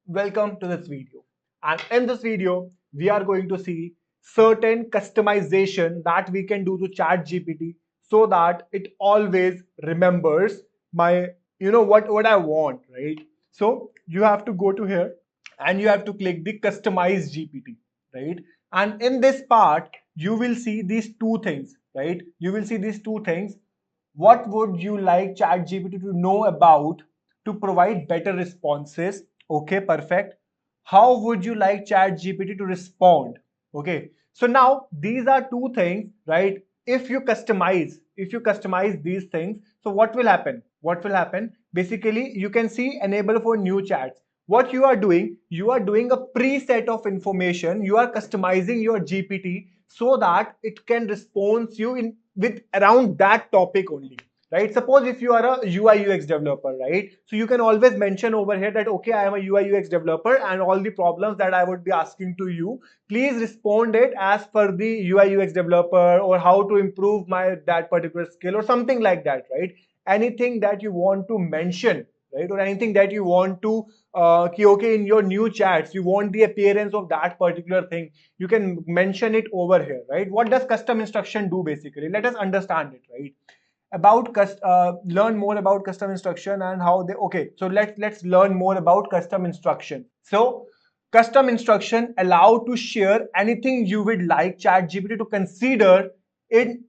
welcome to this video. And in this video, we are going to see certain customization that we can do to ChatGPT so that it always remembers my, what I want, right? So you have to go to here and you have to click the customize GPT, right? And in this part, you will see these two things, right? You will see these two things. What would you like ChatGPT to know about to provide better responses? Okay, perfect. How would you like ChatGPT to respond? Okay, so now these are two things, right? If you customize these things, so what will happen? What will happen? Basically, you can see enable for new chats. What you are doing a preset of information. You are customizing your GPT so that it can respond you in with around that topic only, right? Suppose if you are a UI UX developer, right? So you can always mention over here that, okay, I am a UI UX developer and all the problems that I would be asking to you, please respond it as per the UI UX developer, or how to improve my that particular skill or something like that, right? Anything that you want to mention, right? Or anything that you want to okay, in your new chats you want the appearance of that particular thing, you can mention it over here, right? What does custom instruction do? Basically, let us understand it, right? Learn more about custom instruction and how they, okay, so let's learn more about custom instruction. So custom instruction allow to share anything you would like ChatGPT to consider in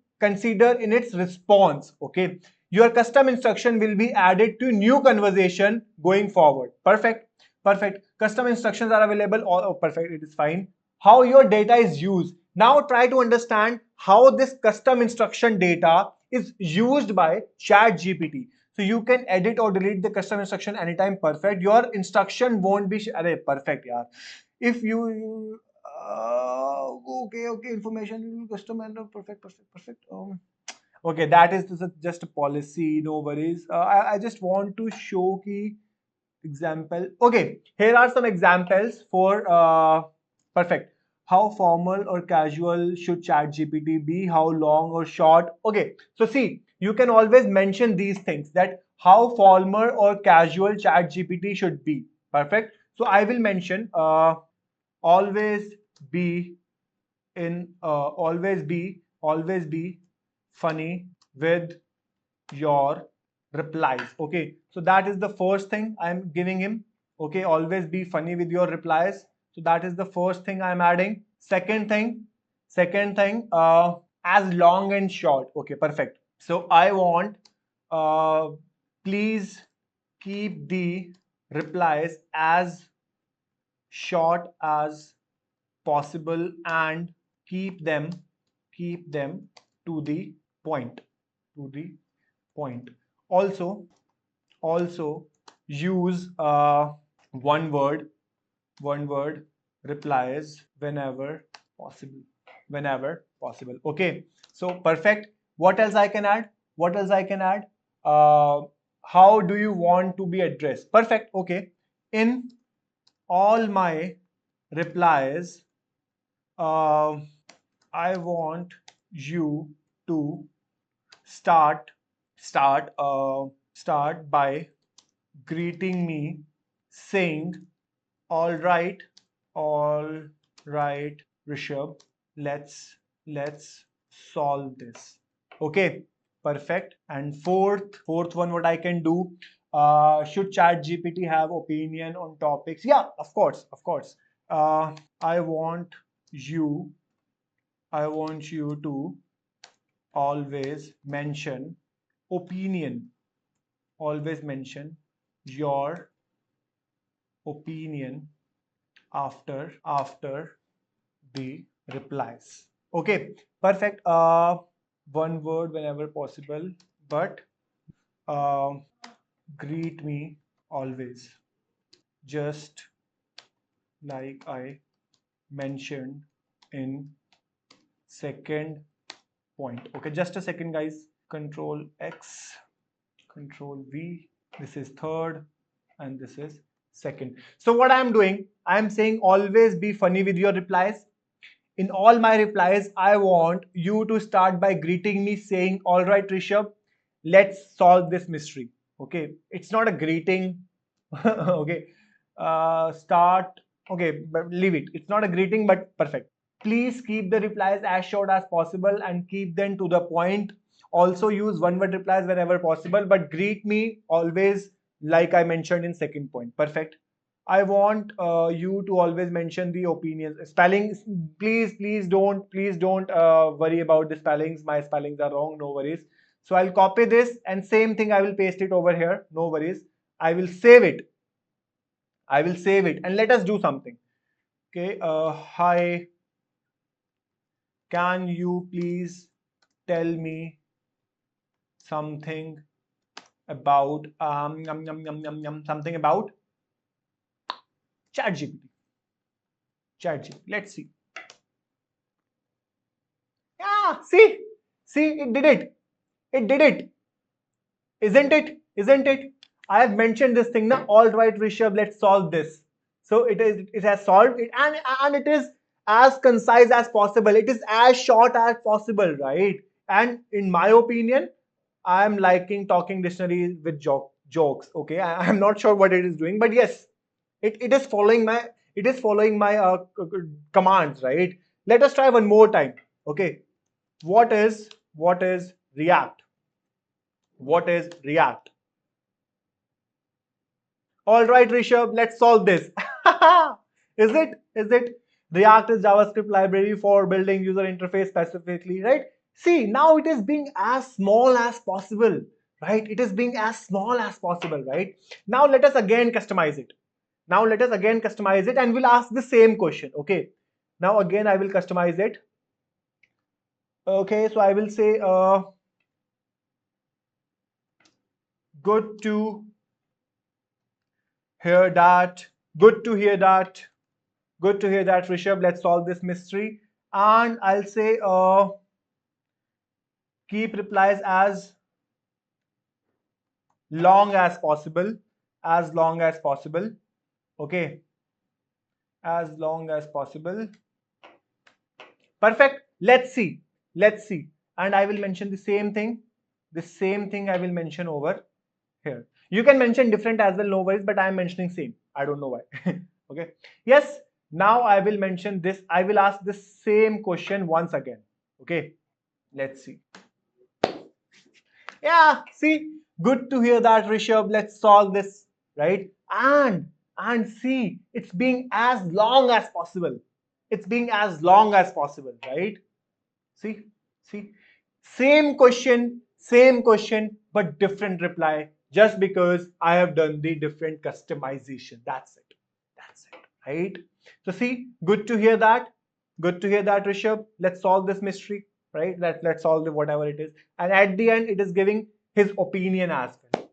its response. Okay, your custom instruction will be added to new conversation going forward. Perfect. Perfect. Custom instructions are available. Oh, perfect. It is fine. How your data is used. Now try to understand how this custom instruction data is used by ChatGPT. So you can edit or delete the custom instruction anytime. Perfect. Your instruction won't be perfect, yeah. If you okay, information custom and perfect. Okay, that is just a policy. No worries. I just want to show key example. Okay, here are some examples for perfect. How formal or casual should ChatGPT be? How long or short? Okay, so see, you can always mention these things, that how formal or casual ChatGPT should be. Perfect. So I will mention always be always be funny with your replies. Okay, so that is the first thing I'm giving him. Okay, always be funny with your replies. So that is the first thing I'm adding. Second thing, as long and short. Okay, perfect. So I want, uh, please keep the replies as short as possible and keep them keep them to the point to the point. Also also use one word replies whenever possible. Okay, so perfect. What else I can add? uh, how do you want to be addressed? Perfect. Okay, in all my replies, uh, I want you to start start start by greeting me saying, all right, Rishabh, let's solve this. Okay, perfect. And fourth one, what I can do, should chat GPT have opinion on topics? Yeah, of course. uh, i want you I want you to always mention opinion always mention your opinion after the replies. Okay, perfect. One word whenever possible, but uh, greet me always, just like I mentioned in second point. Okay, just a second, guys. Control X, Control V. This is third, and this is second. So what I'm doing, I'm saying always be funny with your replies. In all my replies, I want you to start by greeting me saying, all right, Rishabh, let's solve this mystery. Okay, it's not a greeting. Okay, Start. Okay, but leave it. It's not a greeting, but perfect. Please keep the replies as short as possible and keep them to the point. Also use one word replies whenever possible, but greet me always like I mentioned in second point. Perfect. I want you to always mention the opinions. Spellings, please don't worry about the spellings. My spellings are wrong. No worries. So I'll copy this and same thing I will paste it over here. No worries. I will save it. I will save it and let us do something. Okay. Hi. Can you please tell me something about something about ChatGPT? ChatGPT. Let's see. Yeah, see, it did it. It did it. Isn't it? Isn't it? I have mentioned this thing now. All right, Rishabh, let's solve this. So it has solved it, and it is as concise as possible. It is as short as possible, right? And in my opinion, I'm liking talking dictionary with jokes. Okay, I'm not sure what it is doing, but yes, it is following my commands, right? Let us try one more time. Okay, what is React? What is React? All right, Rishabh, let's solve this. Is it? Is it? React is JavaScript library for building user interface specifically, right? See, now it is being as small as possible, right? It is being as small as possible, right? Now let us again customize it. Now let us again customize it and we'll ask the same question, okay? Now again, I will customize it. Okay, so I will say, good to hear that. Good to hear that. Good to hear that, Rishabh. Let's solve this mystery. And I'll say keep replies as long as possible. As long as possible. Okay. As long as possible. Perfect. Let's see. Let's see. And I will mention the same thing. The same thing I will mention over here. You can mention different as well, no worries, but I am mentioning same. I don't know why. Okay. Yes. Now I will mention this. I will ask the same question once again. Okay. Let's see. Yeah, see, good to hear that, Rishabh. Let's solve this, right? And see, it's being as long as possible. It's being as long as possible, right? See, see, same question, but different reply. Just because I have done the different customization. That's it. That's it, right? So see, good to hear that. Good to hear that, Rishabh. Let's solve this mystery, right? Let's solve the whatever it is. And at the end, it is giving his opinion as well,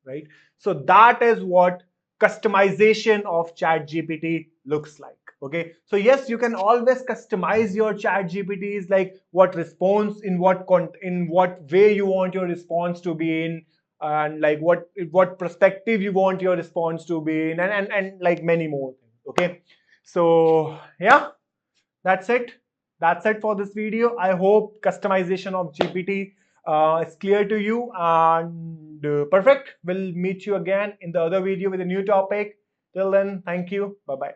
right? So that is what customization of chat gpt looks like. Okay, so yes, you can always customize your chat gpts, like what response, in what way you want your response to be in, and like what perspective you want your response to be in, and like many more things. Okay, so yeah, that's it. That's it for this video. I hope customization of GPT is clear to you, and perfect. We'll meet you again in the other video with a new topic. Till then, thank you. Bye bye.